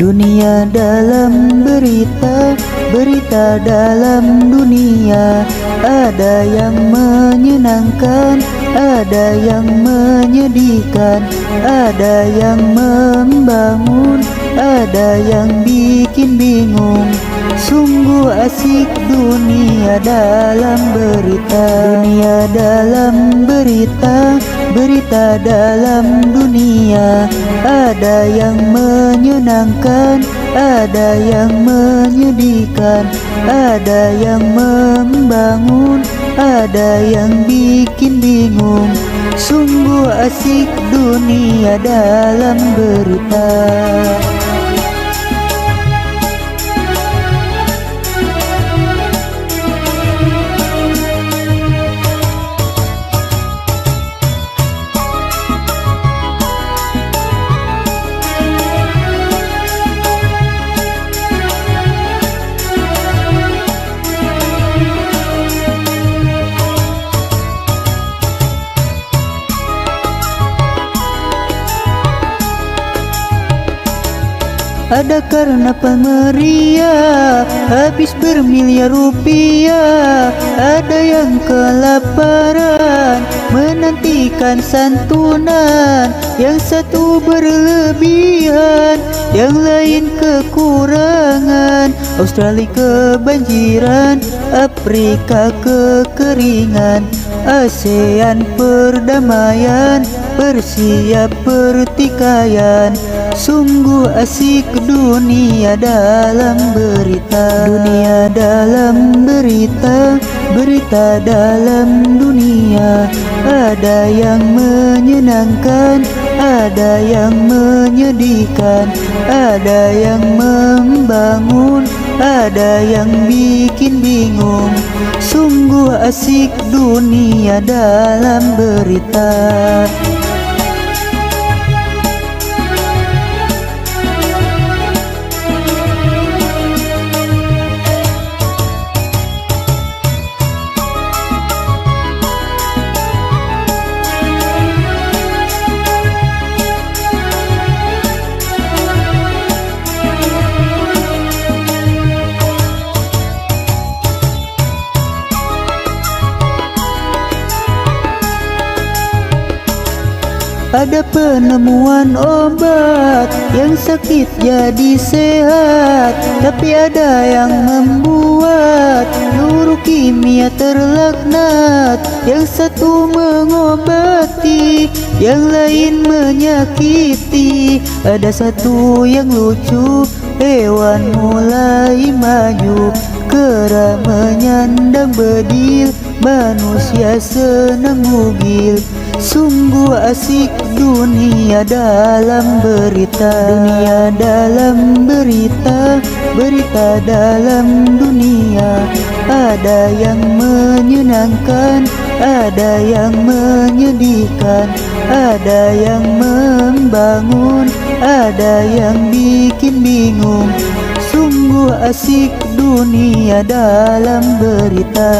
Dunia dalam berita, berita dalam dunia. Ada yang menyenangkan, ada yang menyedihkan, ada yang membangun, ada yang bikin bingung. Sungguh asik dunia dalam berita. Dunia dalam berita, berita dalam dunia. Ada yang menyenangkan, ada yang menyedihkan, ada yang membangun, ada yang bikin bingung. Sungguh asik dunia dalam berita. Ada karena pemeria habis bermiliar rupiah. Ada yang kelaparan menantikan santunan. Yang satu berlebihan, yang lain kekurangan. Australia kebanjiran, Afrika kekeringan. ASEAN perdamaian, bersiap pertikaian. Sungguh asik dunia dalam berita. Dunia dalam berita, berita dalam dunia. Ada yang menyenangkan, ada yang menyedihkan, ada yang membangun, ada yang bikin bingung. Sungguh asik dunia dalam berita. Ada penemuan obat yang sakit jadi sehat, tapi ada yang membuat leukemia terlaknat. Yang satu mengobati, yang lain menyakiti. Ada satu yang lucu, hewan mulai maju, kera menyandang bedil, manusia senang bugil. Sungguh asik dunia dalam berita. Dunia dalam berita, berita dalam dunia. Ada yang menyenangkan, ada yang menyedihkan, ada yang membangun, ada yang bikin bingung. Sungguh asik dunia dalam berita.